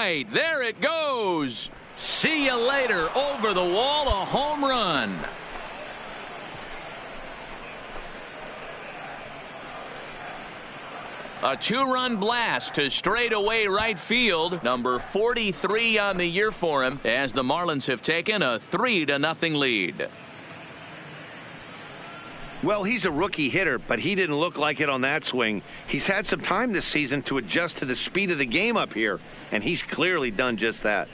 right. There it goes. See you later. Over the wall, a home run. A two-run blast to straightaway right field. Number 43 on the year for him, as the Marlins have taken a 3-0 lead. Well, he's a rookie hitter, but he didn't look like it on that swing. He's had some time this season to adjust to the speed of the game up here, and he's clearly done just that.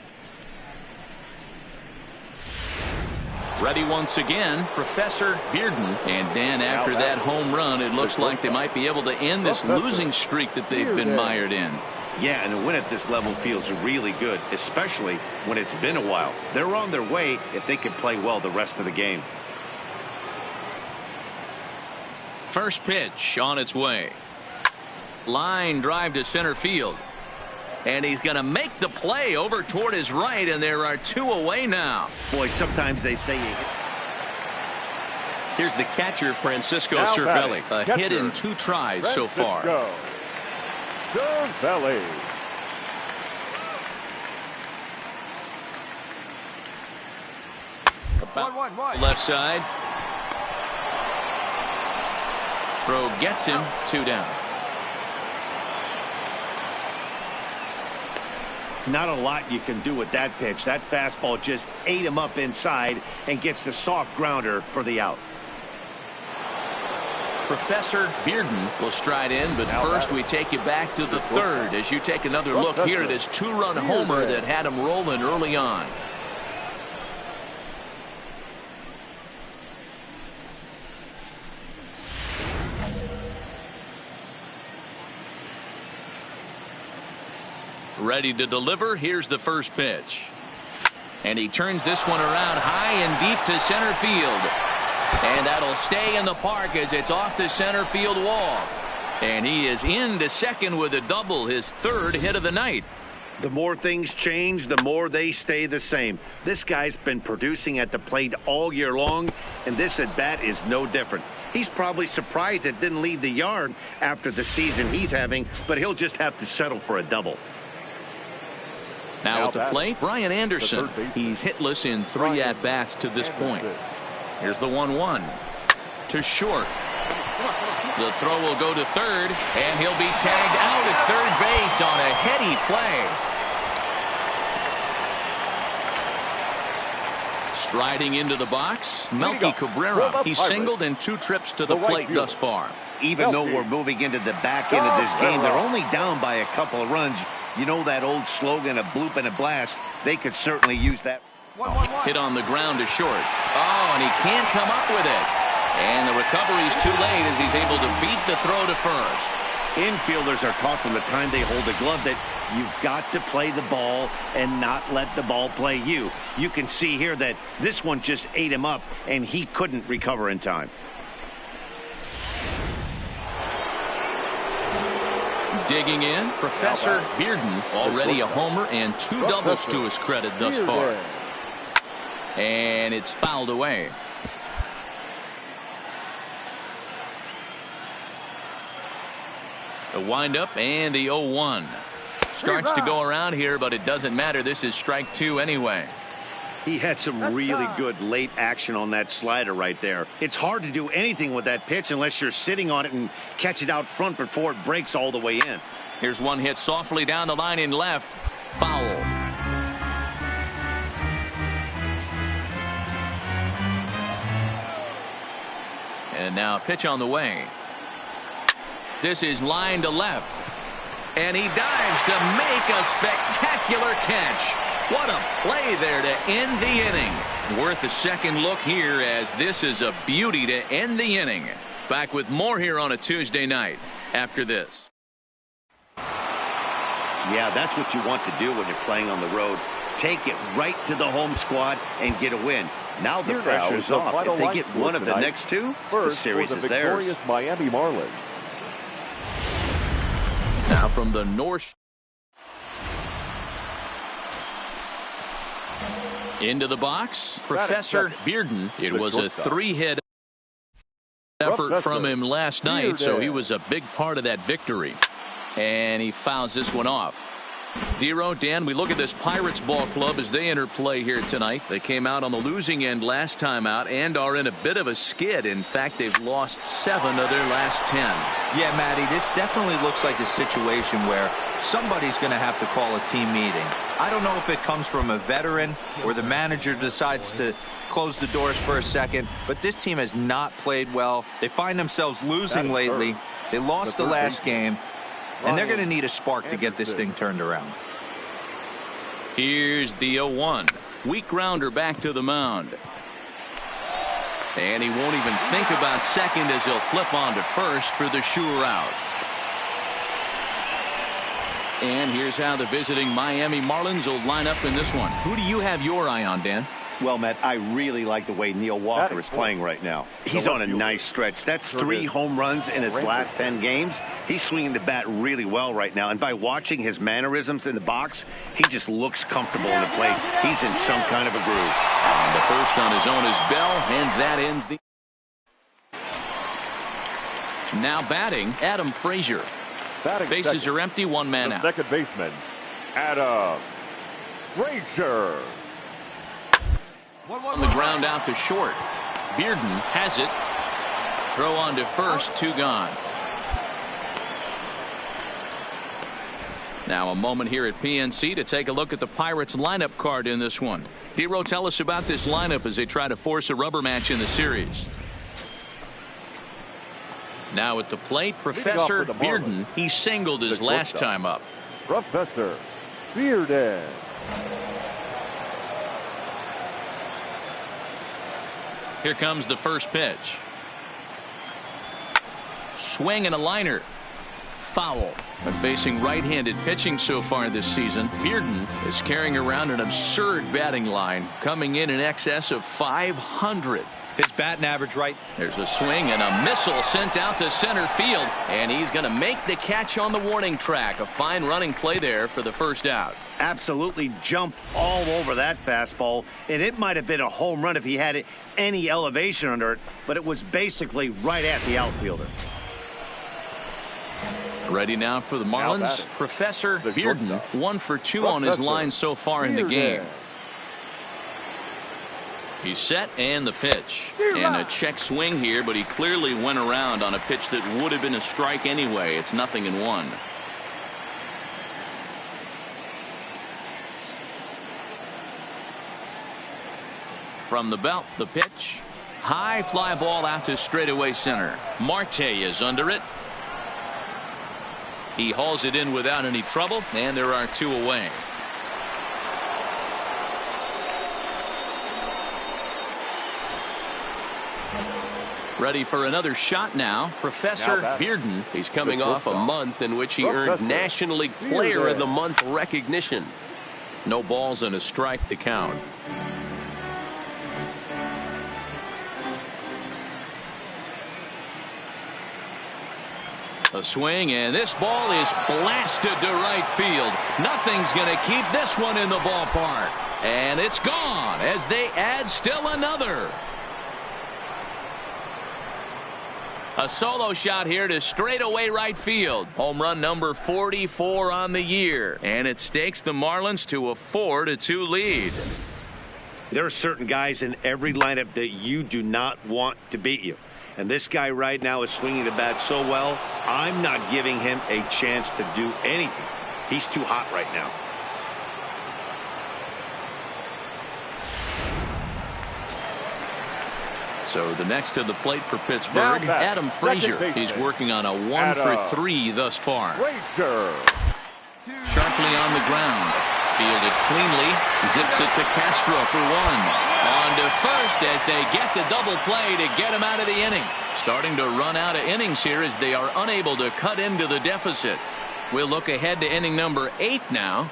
Ready once again, Professor Bearden. And Dan, after that home run, it looks like they might be able to end this losing streak that they've been mired in. Yeah, and a win at this level feels really good, especially when it's been a while. They're on their way if they can play well the rest of the game. First pitch on its way. Line drive to center field. And he's going to make the play over toward his right, and there are two away now. Boy, sometimes they say Here's the catcher, Francisco Cervelli. A hit in 2 tries so far. Cervelli. Left side. Throw gets him 2 down. Not a lot you can do with that pitch. That fastball just ate him up inside and gets the soft grounder for the out. Professor Bearden will stride in, but first we take you back to the third as you take another look here at his 2-run homer that had him rolling early on. Ready to deliver. Here's the first pitch. And he turns this one around high and deep to center field. And that'll stay in the park as it's off the center field wall. And he is into second with a double, his 3rd hit of the night. The more things change, the more they stay the same. This guy's been producing at the plate all year long, and this at-bat is no different. He's probably surprised it didn't leave the yard after the season he's having, but he'll just have to settle for a double. Now at the plate, Brian Anderson. He's hitless in 3 at-bats to this point. Here's the 1-1 to short. The throw will go to third, and he'll be tagged out at third base on a heady play. Striding into the box, Melky Cabrera. He's singled in 2 trips to the plate thus far. Even though we're moving into the back end of this game, they're only down by a couple of runs. You know that old slogan, a bloop and a blast. They could certainly use that. Hit on the ground to short. Oh, and he can't come up with it. And the recovery's too late as he's able to beat the throw to first. Infielders are taught from the time they hold the glove that you've got to play the ball and not let the ball play you. You can see here that this one just ate him up, and he couldn't recover in time. Digging in, Professor Bearden, already a homer and 2 doubles to his credit thus far. And it's fouled away. The windup and the 0-1. Starts to go around here, but it doesn't matter. This is strike 2 anyway. He had some really good late action on that slider right there. It's hard to do anything with that pitch unless you're sitting on it and catch it out front before it breaks all the way in. Here's one hit softly down the line in left. Foul. And now pitch on the way. This is line to left. And he dives to make a spectacular catch. What a play there to end the inning. Worth a second look here, as this is a beauty to end the inning. Back with more here on a Tuesday night after this. Yeah, that's what you want to do when you're playing on the road. Take it right to the home squad and get a win. Now the pressure's off. If they get one of the next 2, the series is theirs. Miami Marlins. Now from the north. Into the box, Professor Bearden. It was a 3-hit effort from him last night, so he was a big part of that victory. And he fouls this one off. Dero, Dan, we look at this Pirates ball club as they enter play here tonight. They came out on the losing end last time out and are in a bit of a skid. In fact, they've lost 7 of their last 10. Yeah, Matty, this definitely looks like a situation where somebody's going to have to call a team meeting. I don't know if it comes from a veteran or the manager decides to close the doors for a second, but this team has not played well. They find themselves losing lately. They lost the last game, and they're going to need a spark to get this thing turned around. Here's the 0-1. Weak grounder back to the mound. And he won't even think about second as he'll flip on to first for the sure out. And here's how the visiting Miami Marlins will line up in this one. Who do you have your eye on, Dan? Well, Matt, I really like the way Neil Walker is playing right now. He's on a nice stretch. That's 3 home runs in his last 10 games. He's swinging the bat really well right now. And by watching his mannerisms in the box, he just looks comfortable in the plate. He's in some kind of a groove. And the first on his own is Bell, and that ends the... Now batting, Adam Frazier. Bases are empty, 1 man out. Second baseman, Adam Frazier. On the ground out to short. Bearden has it. Throw on to first, 2 gone. Now a moment here at PNC to take a look at the Pirates lineup card in this one. Dero, tell us about this lineup as they try to force a rubber match in the series. Now at the plate, Professor Bearden. He singled his last time up. Professor Bearden. Here comes the first pitch. Swing and a liner. Foul. But facing right-handed pitching so far this season, Bearden is carrying around an absurd batting line, coming in excess of 500. His batting average right. There's a swing and a missile sent out to center field, and he's going to make the catch on the warning track. A fine running play there for the first out. Absolutely jumped all over that fastball, and it might have been a home run if he had any elevation under it, but it was basically right at the outfielder. Ready now for the Marlins, Professor Bearden. 1 for 2 on his line so far in the game. He's set, and the pitch. And a check swing here, but he clearly went around on a pitch that would have been a strike anyway. It's 0-1. From the belt, the pitch. High fly ball out to straightaway center. Marte is under it. He hauls it in without any trouble, and there are 2 away. Ready for another shot now. Professor Bearden. He's coming off a month in which he earned National League Player of the Month recognition. No balls and a strike to count. A swing, and this ball is blasted to right field. Nothing's going to keep this one in the ballpark. And it's gone as they add still another. A solo shot here to straightaway right field. Home run number 44 on the year. And it stakes the Marlins to a 4-2 lead. There are certain guys in every lineup that you do not want to beat you. And this guy right now is swinging the bat so well, I'm not giving him a chance to do anything. He's too hot right now. So the next to the plate for Pittsburgh, Adam Frazier. He's working on a 1 for 3 thus far. Frazier. Sharply on the ground. Fielded cleanly. Zips it to Castro for 1. On to first as they get the double play to get him out of the inning. Starting to run out of innings here as they are unable to cut into the deficit. We'll look ahead to inning number 8 now.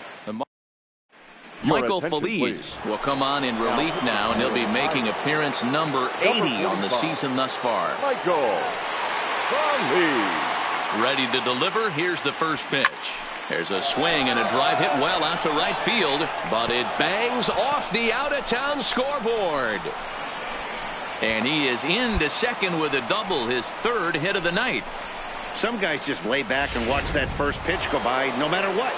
Michael Feliz will come on in relief now, and he'll be making appearance number 80 on the season thus far. Michael Feliz. Ready to deliver. Here's the first pitch. There's a swing and a drive hit well out to right field, but it bangs off the out-of-town scoreboard. And he is into second with a double, his 3rd hit of the night. Some guys just lay back and watch that first pitch go by no matter what.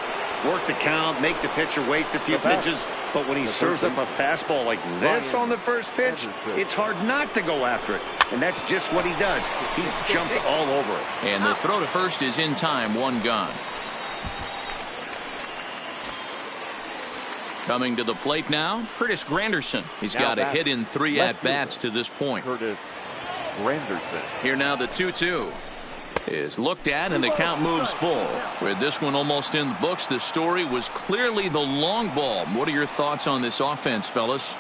work the count, make the pitcher waste a few pitches. But when he serves up a fastball like this on the first pitch, it's hard not to go after it. And that's just what he does. He jumped all over it. And the throw to first is in time, one gone. Coming to the plate now, Curtis Granderson. He's got a hit in 3 at-bats to this point. Curtis Granderson. Here now the 2-2 is looked at, and the count moves full. With this one almost in the books, the story was clearly the long ball. What are your thoughts on this offense, fellas?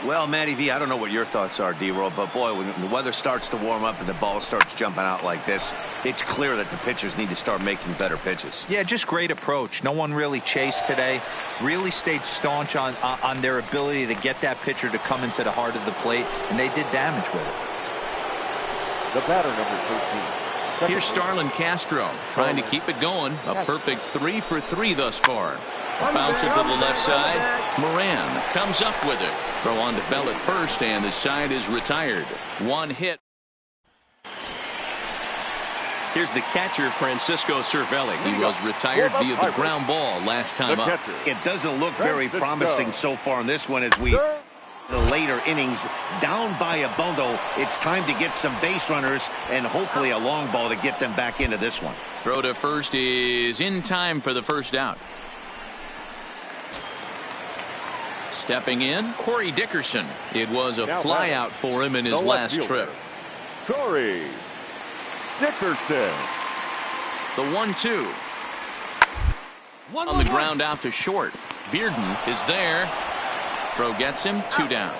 Well, Matty V, I don't know what your thoughts are, D-Roll, but boy, when the weather starts to warm up and the ball starts jumping out like this, it's clear that the pitchers need to start making better pitches. Yeah, just great approach. No one really chased today. Really stayed staunch on their ability to get that pitcher to come into the heart of the plate, and they did damage with it. The batter, number 13. Here's Starlin Castro trying to keep it going. A perfect 3 for 3 thus far. Bounce it to the left side. Moran comes up with it. Throw on to Bell at first, and the side is retired. 1 hit. Here's the catcher, Francisco Cervelli. He was retired via the ground ball last time up. It doesn't look very promising so far in this one as we the later innings down by a bundle. It's time to get some base runners and hopefully a long ball to get them back into this one. Throw to first is in time for the first out. Stepping in, Corey Dickerson. It was a flyout for him in his last trip. Corey Dickerson. The 1-2. On the ground out to short. Bearden is there. Throw gets him, 2 down.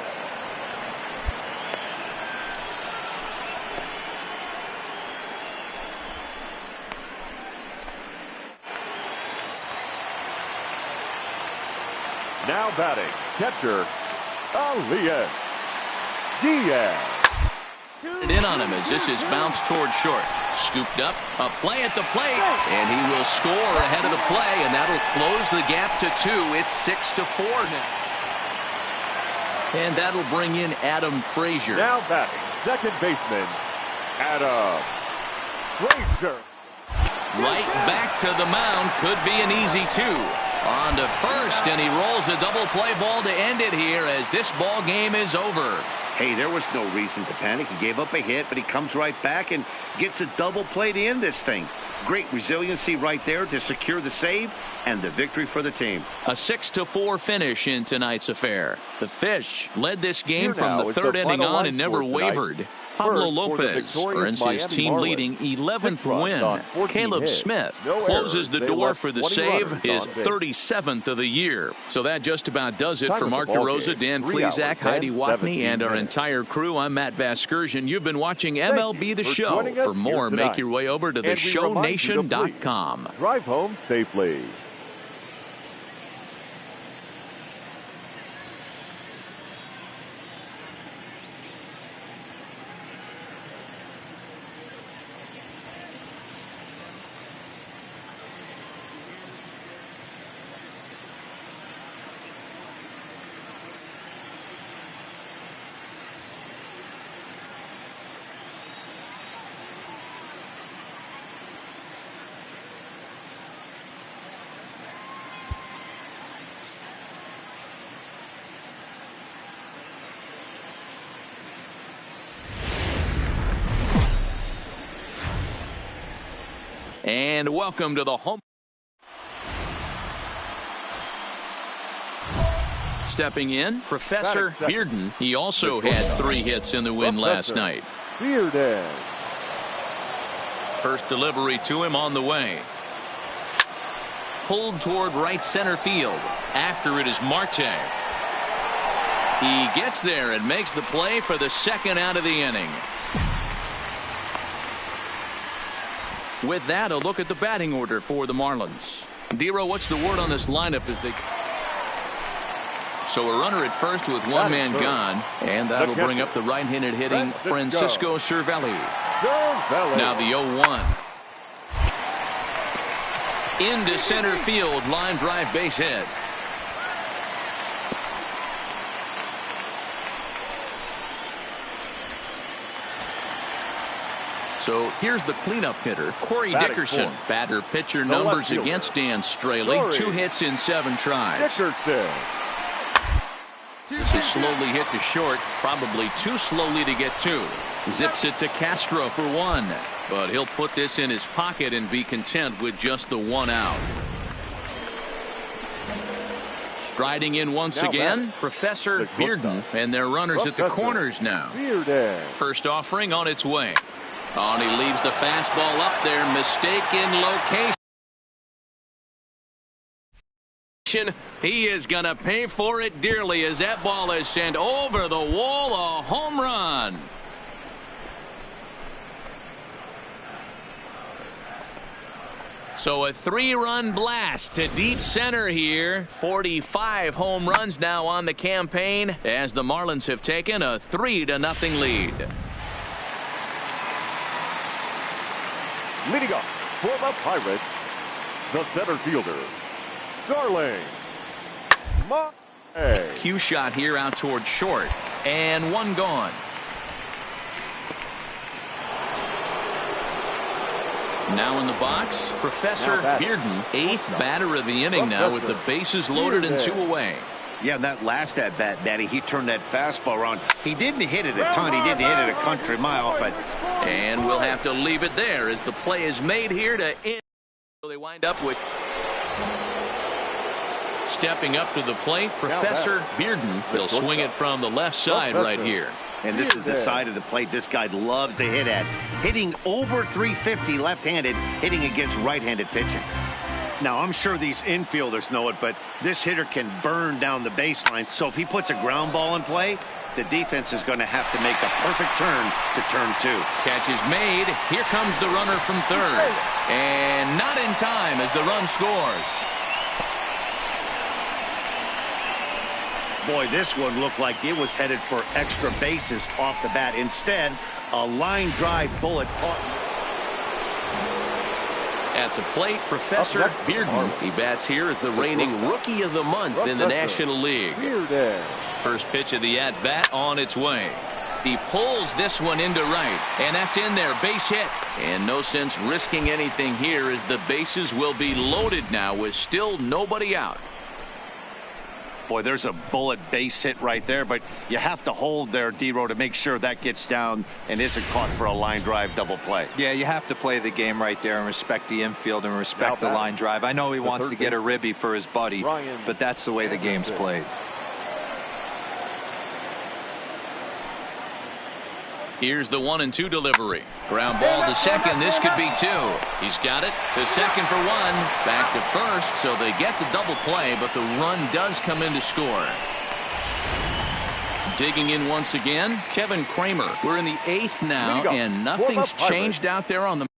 Now batting, catcher, Elias Diaz. In on him as this is bounced toward short. Scooped up, a play at the plate, and he will score ahead of the play, and that'll close the gap to 2. It's 6-4 now. And that'll bring in Adam Frazier. Now batting, second baseman, Adam Frazier. Right back to the mound. Could be an easy 2. On to first, and he rolls a double play ball to end it here as this ball game is over. Hey, there was no reason to panic. He gave up a hit, but he comes right back and gets a double play to end this thing. Great resiliency right there to secure the save and the victory for the team. A 6-4 finish in tonight's affair. The Fish led this game from the 3rd inning on and never wavered. Pablo Lopez earns his team-leading 11th win. Caleb Smith closes the door for the save, his 37th of the year. So that just about does it for Mark DeRosa, Dan Plesac, Heidi Watney, and our entire crew. I'm Matt Vasgersian. You've been watching MLB The Show. For more, make your way over to theshownation.com. Drive home safely. And welcome to the home. Stepping in, Professor Bearden. He also had 3 hits in the win last night. Bearden. First delivery to him on the way. Pulled toward right center field. After it is Marte. He gets there and makes the play for the 2nd out of the inning. With that, a look at the batting order for the Marlins. Dero, what's the word on this lineup? So a runner at first with 1 man gone, and that'll bring up the right-handed hitting Francisco Cervelli. Now the 0-1. Into center field, line drive base hit. So here's the cleanup hitter, Corey Batting Dickerson. fourth. Batter pitcher The left numbers fielder, against Dan Straley. Corey 2 hits in 7 tries. Dickerson. This is slowly hit to short, probably too slowly to get to. Zips it to Castro for 1, but he'll put this in his pocket and be content with just the 1 out. Striding in once Now again, batting, Professor the Bearden, shortstop. and their runners at the Professor corners now. Bearden. First offering on its way. Oh, and he leaves the fastball up there. Mistaken location. He is going to pay for it dearly as that ball is sent over the wall. A home run. So a 3-run blast to deep center here. 45 home runs now on the campaign as the Marlins have taken a 3-0 lead. Leading up for the Pirates, the center fielder, Darling. Cue shot here out toward short, and 1 gone. Now in the box, Professor Bearden, 8th batter of the inning now with the bases loaded and 2 away. Yeah, that last at bat, Daddy, he turned that fastball around. He didn't hit it a ton. He didn't hit it a country mile, but. And we'll have to leave it there as the play is made here to end. So they wind up with. Stepping up to the plate, Professor Bearden will swing it from the left side right here. And this is the side of the plate this guy loves to hit at. Hitting over 350 left-handed, hitting against right-handed pitching. Now, I'm sure these infielders know it, but this hitter can burn down the baseline. So if he puts a ground ball in play, the defense is going to have to make a perfect turn to turn 2. Catch is made. Here comes the runner from third. And not in time as the run scores. Boy, this one looked like it was headed for extra bases off the bat. Instead, a line drive bullet caught. At the plate, Professor Bearden. He bats here as the reigning Rookie of the Month in the National League. First pitch of the at-bat on its way. He pulls this one into right, and that's in there, base hit. And no sense risking anything here as the bases will be loaded now with still nobody out. Boy, there's a bullet base hit right there, but you have to hold there, D-Row, to make sure that gets down and isn't caught for a line drive double play. Yeah, you have to play the game right there and respect the infield and respect the line drive. I know he wants to get a ribby for his buddy, but that's the way the game's played. Here's the 1-2 delivery. Ground ball to second. This could be 2. He's got it to second for 1. Back to first, so they get the double play, but the run does come in to score. Digging in once again, Kevin Kramer. We're in the 8th now, and nothing's changed out there on the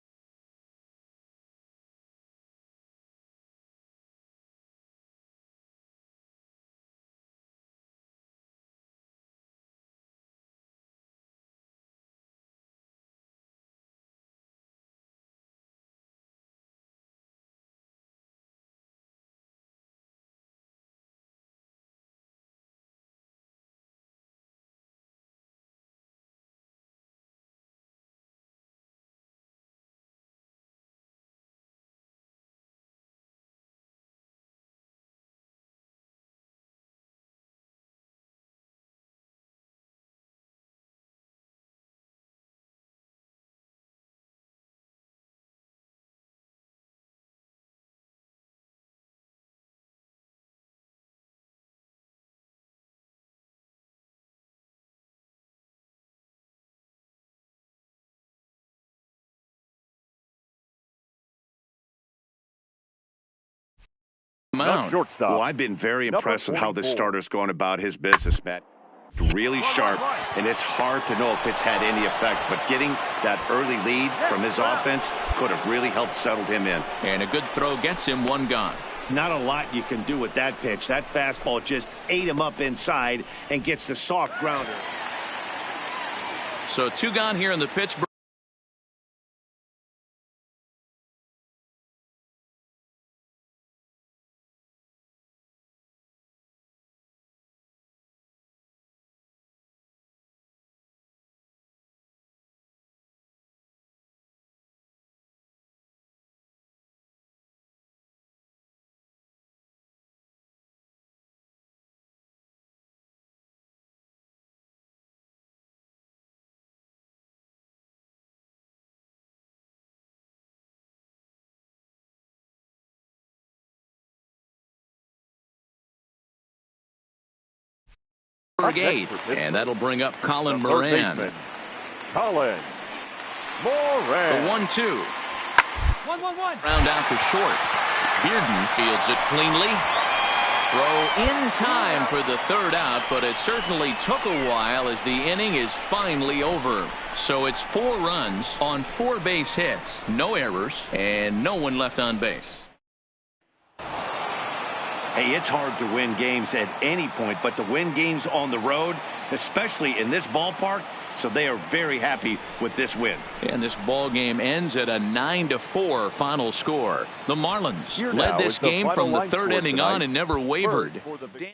Shortstop. Well, I've been very impressed with how the starter's going about his business, Matt. Really sharp, and it's hard to know if it's had any effect, but getting that early lead from his offense could have really helped settle him in. And a good throw gets him 1 gone. Not a lot you can do with that pitch. That fastball just ate him up inside and gets the soft grounder. So 2 gone here in the Pittsburgh. Up next Eight, for Pittsburgh, and that'll bring up Colin the third Moran. baseman, Colin Moran. The 1-2. 1-1-1. Round out to short. Bearden fields it cleanly. Throw in time for the third out, but it certainly took a while as the inning is finally over. So it's 4 runs on 4 base hits, no errors, and no one left on base. Hey, it's hard to win games at any point, but to win games on the road, especially in this ballpark, so they are very happy with this win. And this ball game ends at a 9-4 final score. The Marlins Here led now this is the game final from the line third score inning tonight. on and never wavered. First for the Dan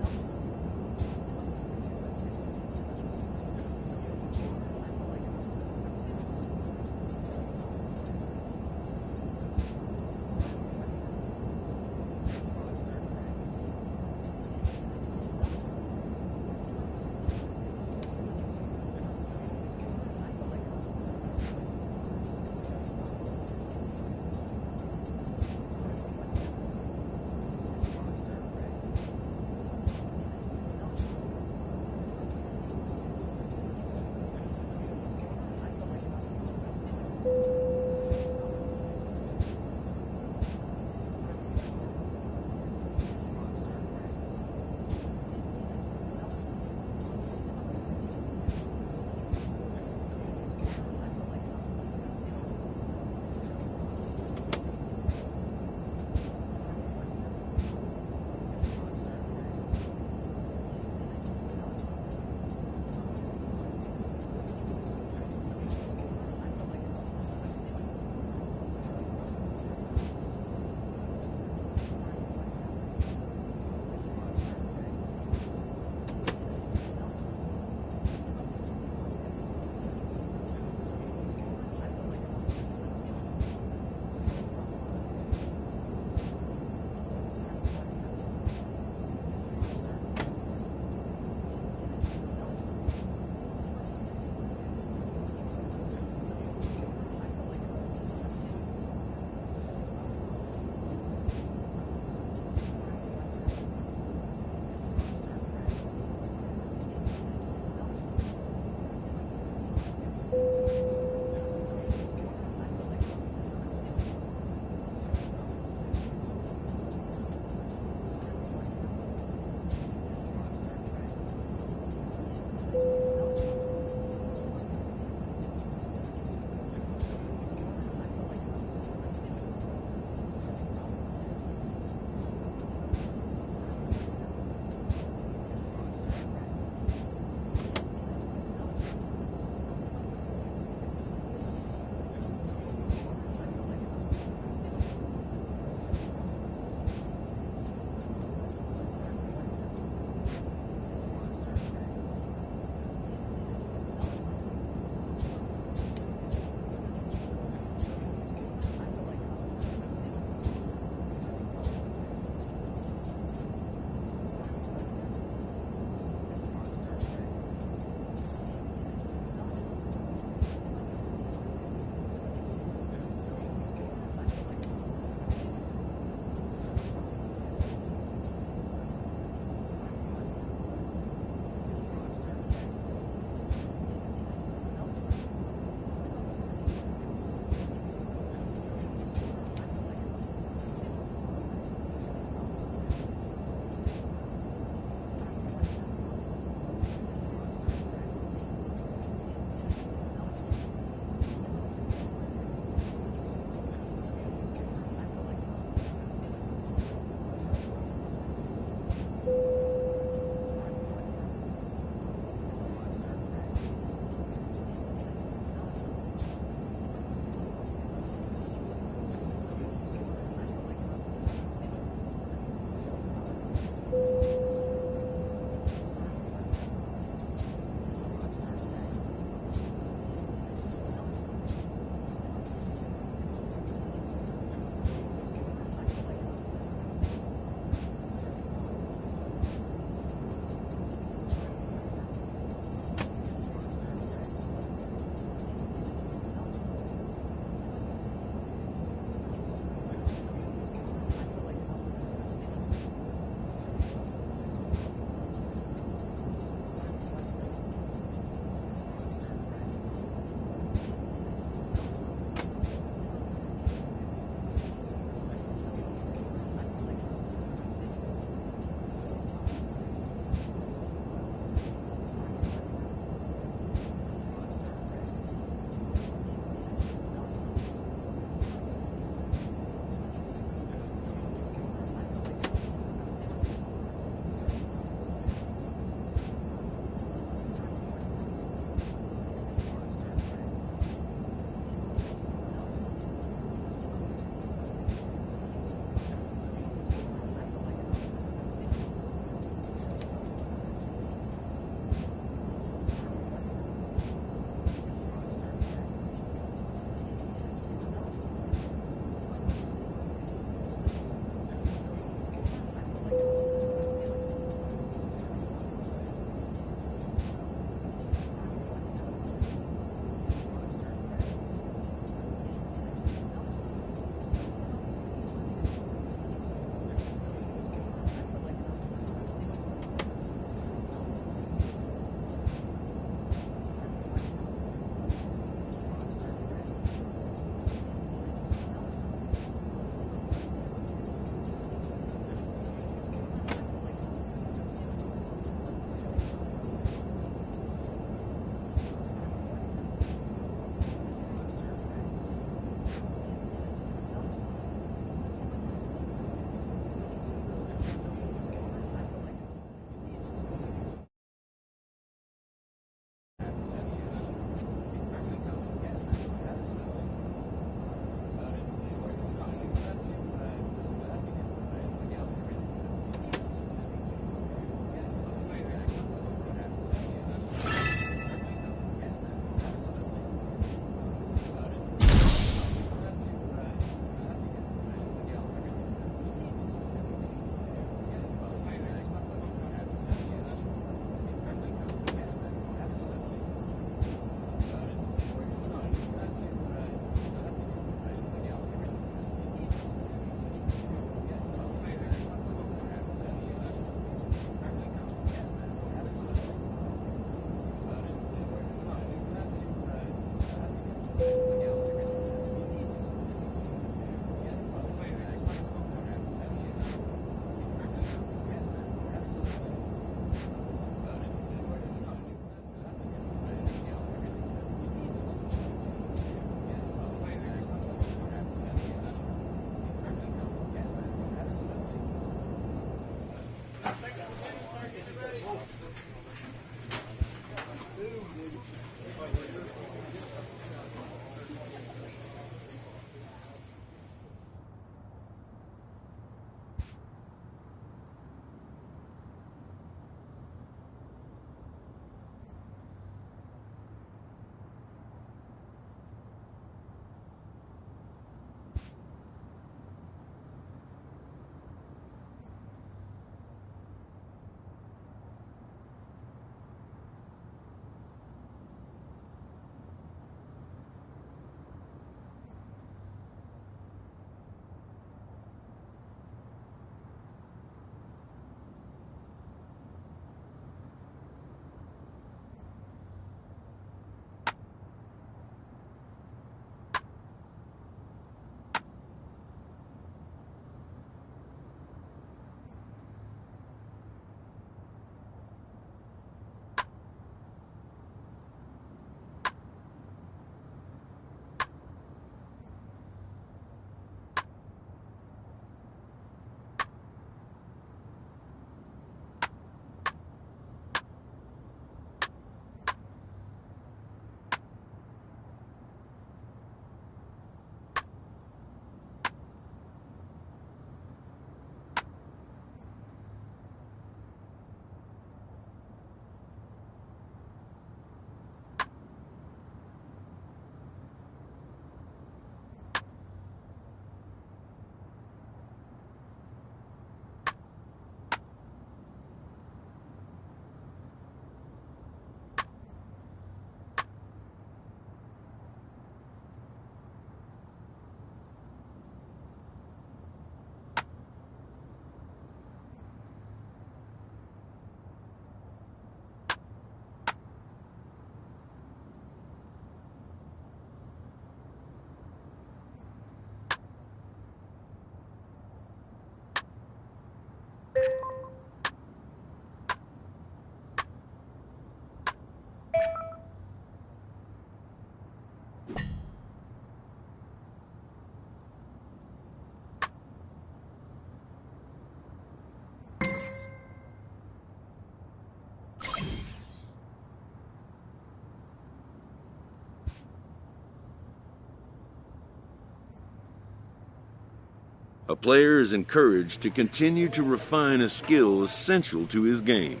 A player is encouraged to continue to refine a skill essential to his game.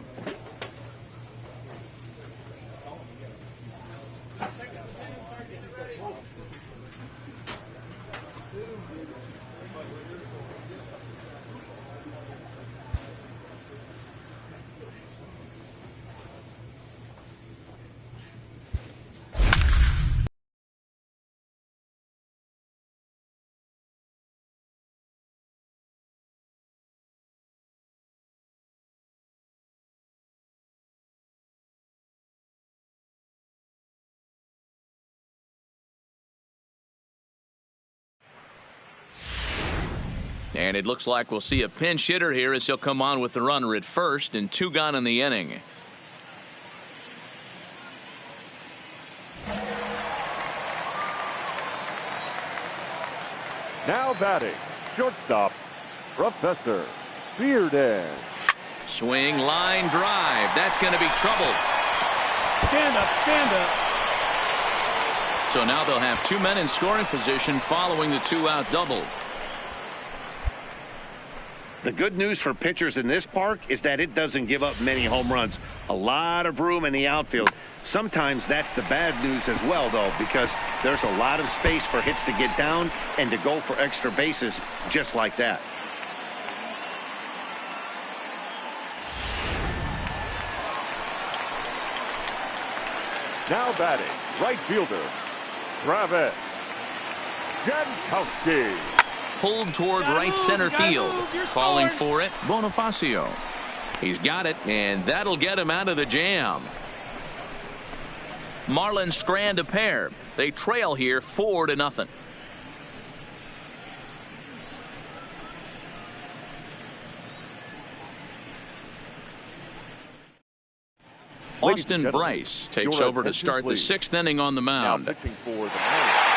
And it looks like we'll see a pinch hitter here as he'll come on with the runner at first, and 2 gone in the inning. Now batting, shortstop, Professor Bearden. Swing, line drive. That's going to be trouble. Stand up, stand up. So now they'll have 2 men in scoring position following the 2-out double. The good news for pitchers in this park is that it doesn't give up many home runs. A lot of room in the outfield. Sometimes that's the bad news as well, though, because there's a lot of space for hits to get down and to go for extra bases just like that. Now batting, right fielder, Travis Jankowski. Pulled toward right center field. Calling for it, Bonifacio. He's got it, and that'll get him out of the jam. Marlins strand a pair. They trail here 4-0. Austin Bryce takes over to start the 6th inning on the mound. Now pitching for the Marlins.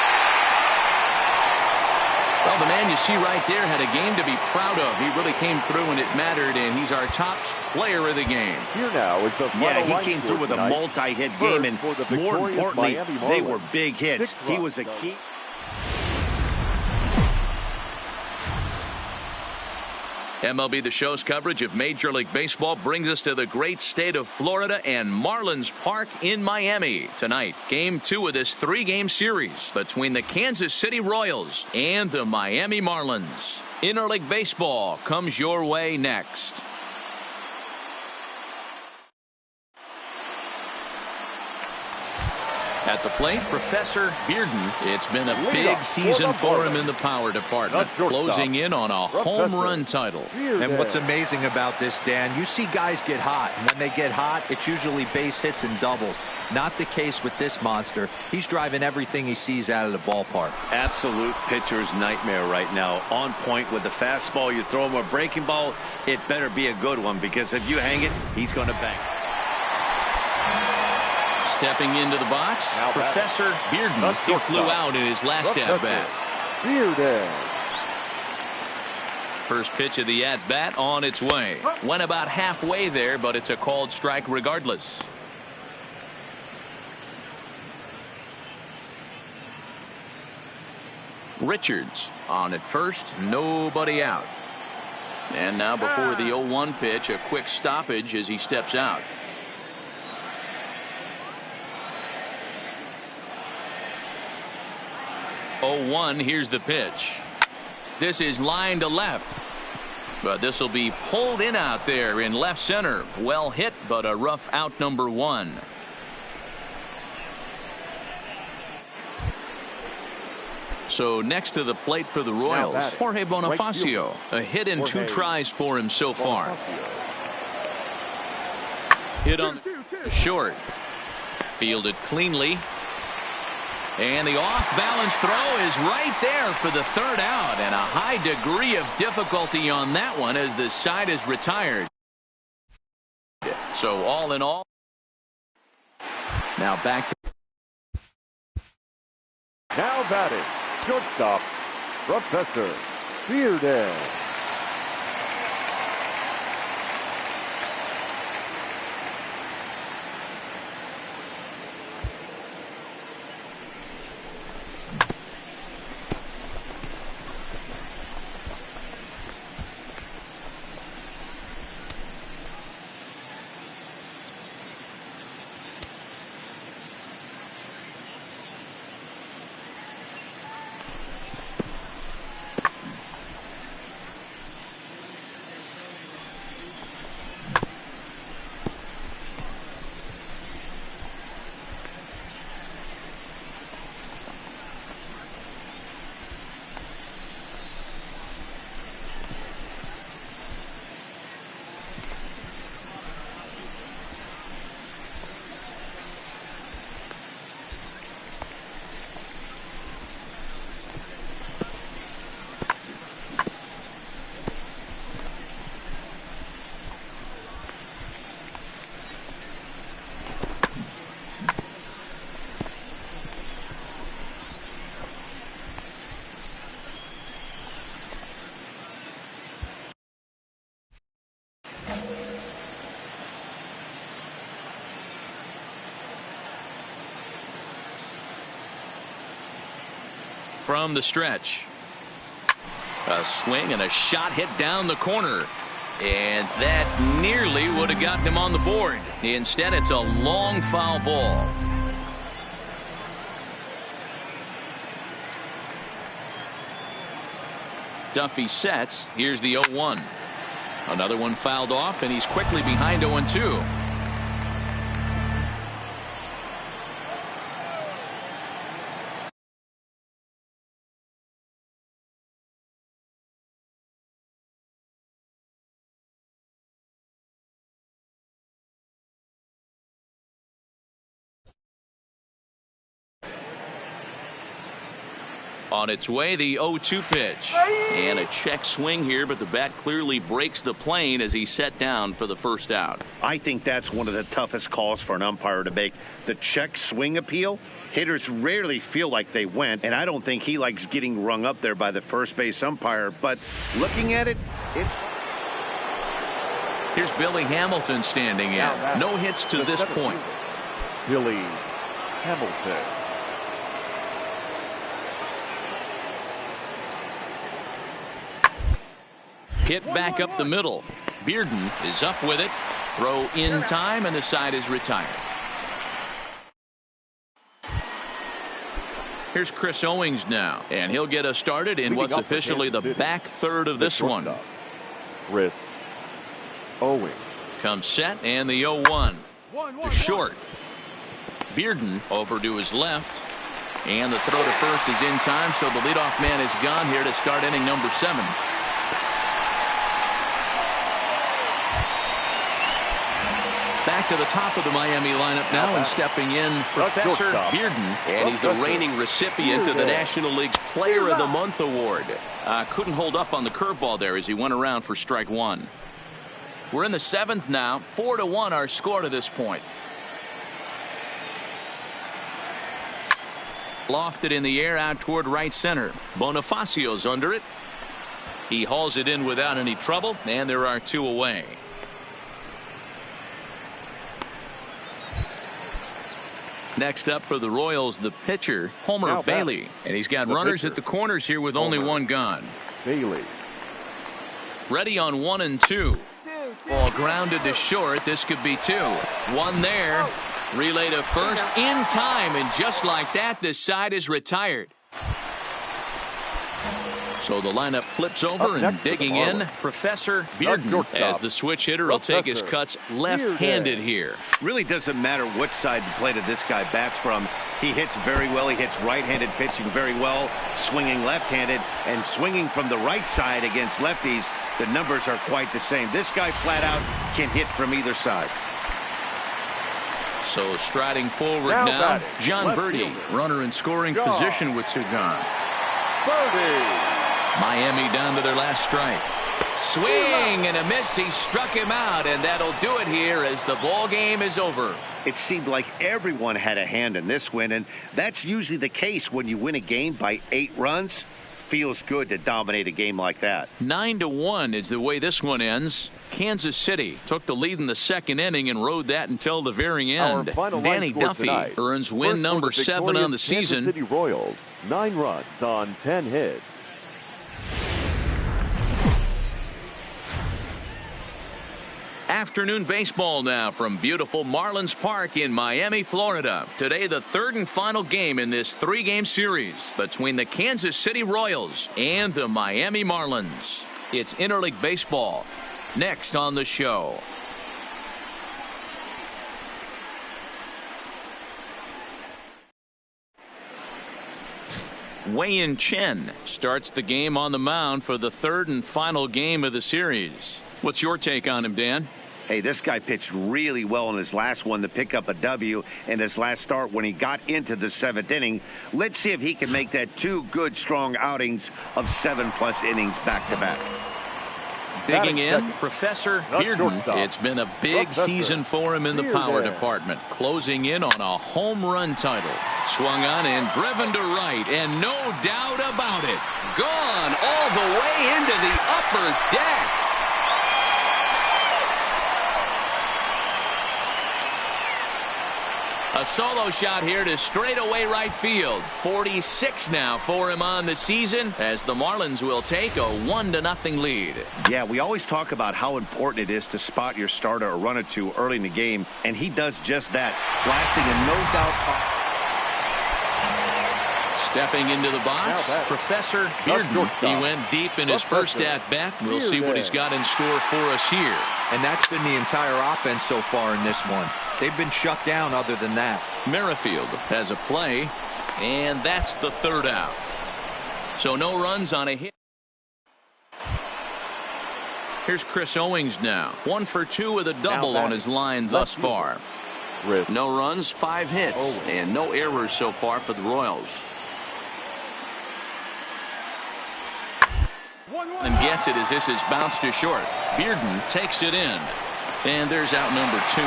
Well, the man you see right there had a game to be proud of. He really came through when it mattered, and he's our top player of the game. Here now is the final Yeah, he line came score through with a tonight. multi-hit First game, and for the more victorious importantly, Miami they Marlins. were big hits. 6 He runs. was a key. MLB The Show's coverage of Major League Baseball brings us to the great state of Florida and Marlins Park in Miami. Tonight, Game 2 of this 3-game series between the Kansas City Royals and the Miami Marlins. Interleague Baseball comes your way next. At the plate, Professor Bearden. It's been a big season for him in the power department, closing in on a home run title. And what's amazing about this, Dan, you see guys get hot. And when they get hot, it's usually base hits and doubles. Not the case with this monster. He's driving everything he sees out of the ballpark. Absolute pitcher's nightmare right now. On point with the fastball. You throw him a breaking ball, it better be a good one, because if you hang it, he's going to bang. Stepping into the box, Professor Bearden. He flew out in his last at-bat. Bearden. First pitch of the at-bat on its way. Went about halfway there, but it's a called strike regardless. Richards on at first, nobody out. And now before the 0-1 pitch, a quick stoppage as he steps out. Oh, here's the pitch. This is line to left. But this will be pulled in out there in left center. Well hit, but a rough out number 1. So next to the plate for the Royals, Jorge Bonifacio. A hit in 2 tries for him so far. Hit on the short. Fielded cleanly. And the off-balance throw is right there for the 3rd out, and a high degree of difficulty on that one as the side is retired. So all in all, now back to Now batting, shortstop, Professor Bearden. from the stretch. A swing and a shot hit down the corner. And that nearly would have gotten him on the board. Instead, it's a long foul ball. Duffy sets. Here's the 0-1. Another one fouled off, and he's quickly behind 0-2. On its way, the 0-2 pitch. And a check swing here, but the bat clearly breaks the plane as he's set down for the first out. I think that's one of the toughest calls for an umpire to make. The check swing appeal. Hitters rarely feel like they went, and I don't think he likes getting rung up there by the first base umpire. But looking at it, it's... Here's Billy Hamilton standing in. No hits to this point. Billy Hamilton. Hit back up the middle. Bearden is up with it. Throw in time, and the side is retired. Here's Chris Owings now, and he'll get us started in what's officially the back third of this one. Chris Owings. Comes set, and the 0-1. To short. Bearden over to his left. And the throw to first is in time, so the leadoff man is gone here to start inning number 7. Back to the top of the Miami lineup now, and stepping in, Professor Bearden. And he's the reigning recipient of the National League's Player of the Month award. Couldn't hold up on the curveball there as he went around for strike 1. We're in the 7th now. 4-1 our score to this point. Lofted in the air out toward right center. Bonifacio's under it. He hauls it in without any trouble, and there are 2 away. Next up for the Royals, the pitcher, Homer Bailey. And he's got runners at the corners here with only 1 gone. Bailey. Ready on 1 and 2. Ball grounded to short. This could be 2. 1 there. Relay to first in time, and just like that, this side is retired. So the lineup flips over, and digging in, Professor Bearden as the switch hitter will take his cuts left-handed here. Really doesn't matter what side the plate of this guy bats from. He hits very well. He hits right-handed pitching very well, swinging left-handed, and swinging from the right side against lefties. The numbers are quite the same. This guy flat out can hit from either side. So striding forward now, John Birdie, runner in scoring position with 2 gone. Birdie. Miami down to their last strike. Swing and a miss. He struck him out, and that'll do it here as the ball game is over. It seemed like everyone had a hand in this win, and that's usually the case when you win a game by 8 runs. Feels good to dominate a game like that. 9-1 is the way this one ends. Kansas City took the lead in the 2nd inning and rode that until the very end. Danny Duffy earns win number 7 on the season. Kansas City Royals, 9 runs on 10 hits. Afternoon baseball now from beautiful Marlins Park in Miami, Florida. Today, the 3rd and final game in this 3-game series between the Kansas City Royals and the Miami Marlins. It's interleague baseball. Next on the show. Wei-Yin Chen starts the game on the mound for the 3rd and final game of the series. What's your take on him, Dan? Hey, this guy pitched really well in his last one to pick up a W in his last start when he got into the 7th inning. Let's see if he can make that 2 good, strong outings of 7+ innings back-to-back. Digging in, Professor Bearden. It's been a big season for him in the power department. Closing in on a home run title. Swung on and driven to right, and no doubt about it, gone all the way into the upper deck. A solo shot here to straightaway right field. 46 now for him on the season as the Marlins will take a 1-0 lead. Yeah, we always talk about how important it is to spot your starter or run or 2 early in the game, and he does just that, blasting a no doubt. Stepping into the box, Professor Bearden. He went deep in his first at-bat. We'll see what he's got in store for us here. And that's been the entire offense so far in this one. They've been shut down other than that. Merrifield has a play, and that's the 3rd out. So no runs on a hit. Here's Chris Owings now. 1 for 2 with a double on his line thus far. No runs, 5 hits, and no errors so far for the Royals. And gets it as this is bounced to short. Bearden takes it in. And there's out number 2.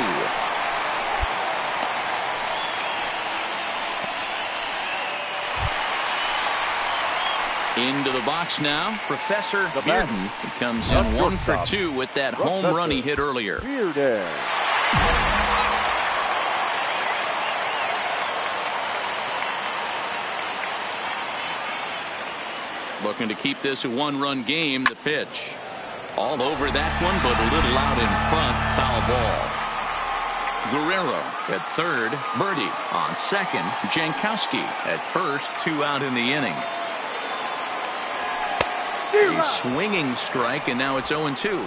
Into the box now, Professor Bearden. He comes in 1 for 2 with that home run he hit earlier. Looking to keep this a 1-run game. The pitch. All over that one, but a little out in front. Foul ball. Guerrero at third. Birdie on second. Jankowski at first. 2 out in the inning. A swinging strike, and now it's 0-2.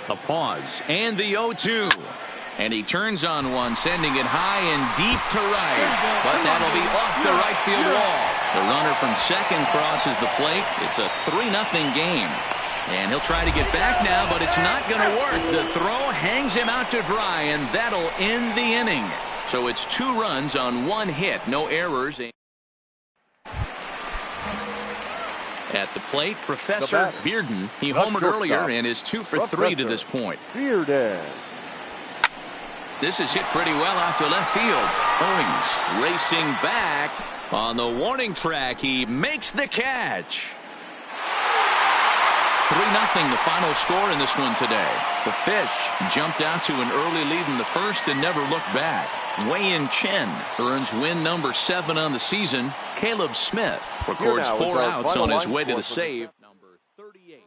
A pause, and the 0-2. And he turns on one, sending it high and deep to right. But that'll be off the right field wall. The runner from second crosses the plate. It's a 3-0 game. And he'll try to get back now, but it's not going to work. The throw hangs him out to dry, and that'll end the inning. So it's 2 runs on 1 hit. No errors. At the plate, Professor Bearden. He homered earlier and is 2 for 3 to this point. This is hit pretty well out to left field. Owings racing back on the warning track. He makes the catch. 3-0 the final score in this one today. The Fish jumped out to an early lead in the first and never looked back. Wei-Yin Chen earns win number 7 on the season. Caleb Smith records 4 outs on his way to the save. Number 38.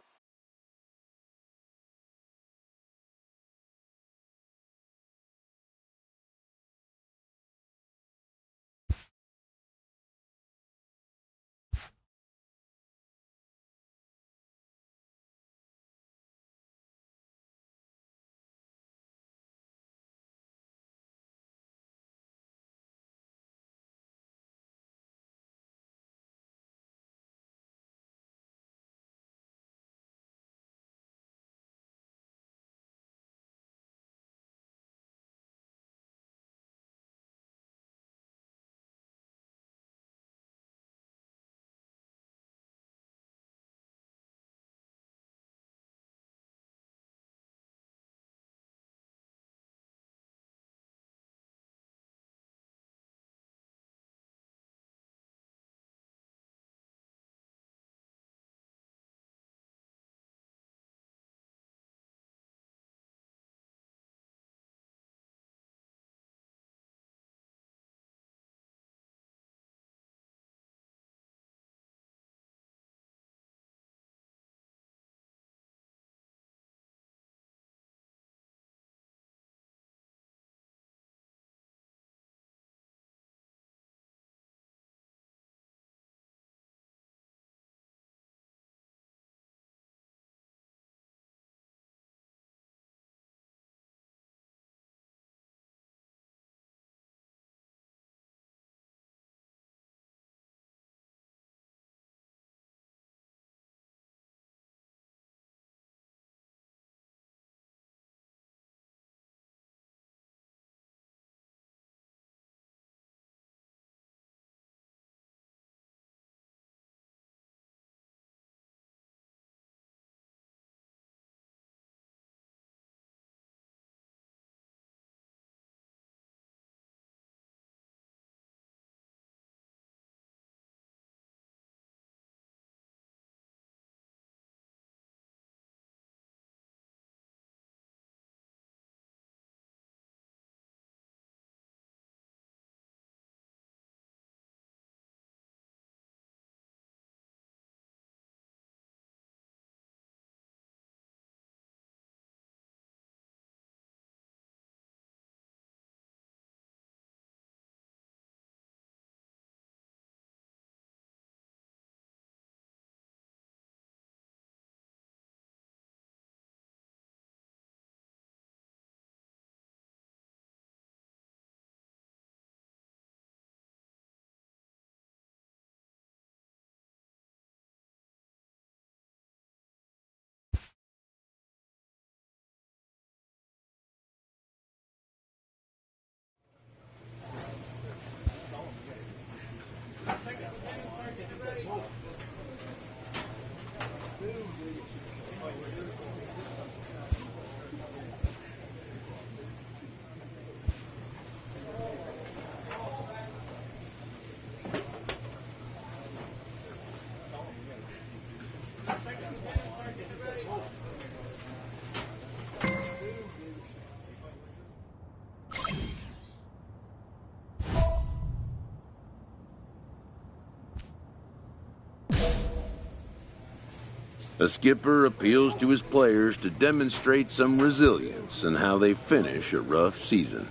A skipper appeals to his players to demonstrate some resilience in how they finish a rough season.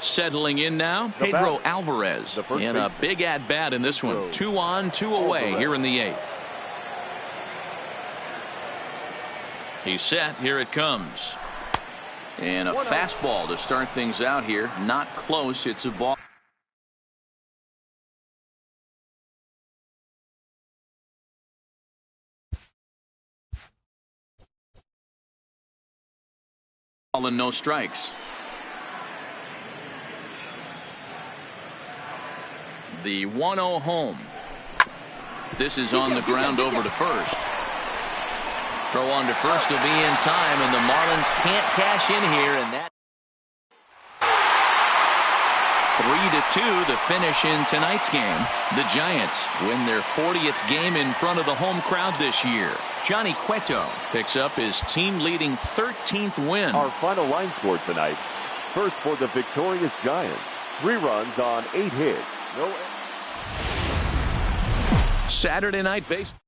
Settling in now, Pedro Alvarez, and a big at-bat in this one. 2 on, 2 away here in the 8th. He's set. Here it comes. And a fastball to start things out here. Not close. It's a ball. And no strikes. The 1-0 home. This is on the ground over to first. Throw on to first will be in time, and the Marlins can't cash in here, and that 3-2 the finish in tonight's game. The Giants win their 40th game in front of the home crowd this year. Johnny Cueto picks up his team-leading 13th win. Our final line score tonight. First for the victorious Giants. 3 runs on 8 hits. No. Saturday night baseball.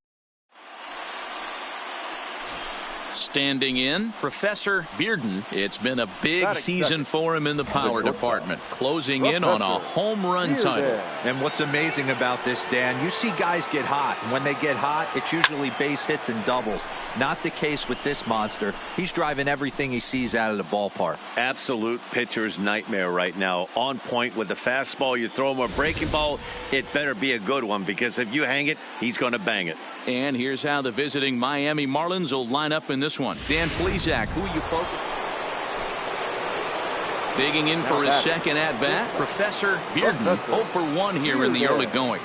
Standing in, Professor Bearden. It's been a big season for him in the power department, closing in on a home run title. And what's amazing about this, Dan, you see guys get hot, and when they get hot, it's usually base hits and doubles. Not the case with this monster. He's driving everything he sees out of the ballpark. Absolute pitcher's nightmare right now. On point with the fastball. You throw him a breaking ball, it better be a good one, because if you hang it, he's going to bang it. And here's how the visiting Miami Marlins will line up in this one. Dan Plesac, who you focus? Digging in for his second at-bat, Professor Bearden, 0 for 1 here in the early going.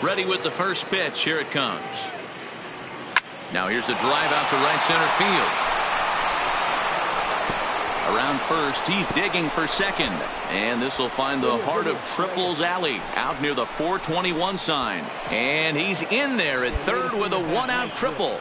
Ready with the first pitch. Here it comes. Now here's the drive out to right center field. Around first, he's digging for second. And this will find the heart of Triples Alley out near the 421 sign. And he's in there at third with a 1-out triple.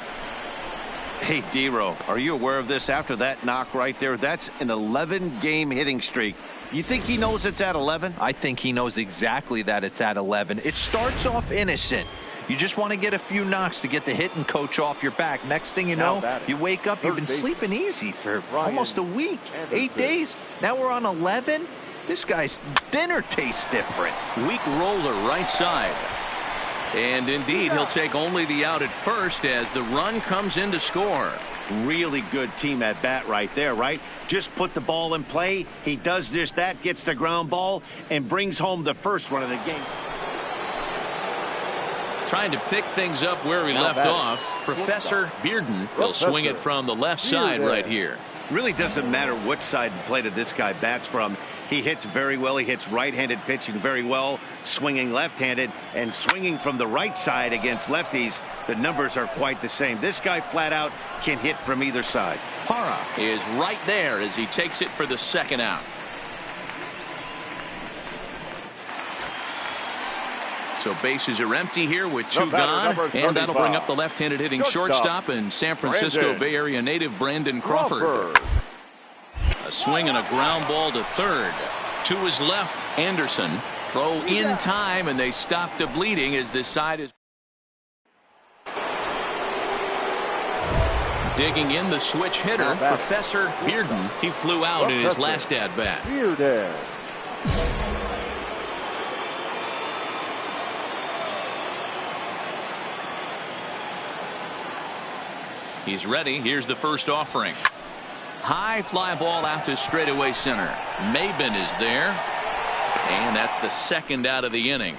Hey, D-Row, are you aware of this? After that knock right there, that's an 11-game hitting streak. You think he knows it's at 11? I think he knows exactly that it's at 11. It starts off innocent. You just want to get a few knocks to get the hitting coach off your back. Next thing you know, you wake up, you've been sleeping easy for almost a week, 8 days. Now we're on 11. This guy's dinner tastes different. Weak roller right side. And indeed, he'll take only the out at first as the run comes in to score. Really good team at bat right there, right? Just put the ball in play. He does just that, gets the ground ball, and brings home the first run of the game. Trying to pick things up where he left off. Professor Bearden will swing it from the left side right here. Really doesn't matter which side of the plate this guy bats from. He hits very well. He hits right-handed pitching very well, swinging left-handed, and swinging from the right side against lefties. The numbers are quite the same. This guy flat out can hit from either side. Parra is right there as he takes it for the second out. So bases are empty here with 2 gone, and that'll bring up the left-handed hitting shortstop and San Francisco Bay Area native Brandon Crawford. A swing and a ground ball to third. To his left, Anderson. Throw in time, and they stop the bleeding as this side is. Digging in the switch hitter, Professor Bearden. He flew out in his last at-bat. Bearden. He's ready. Here's the first offering. High fly ball out to straightaway center. Maben is there. And that's the second out of the inning.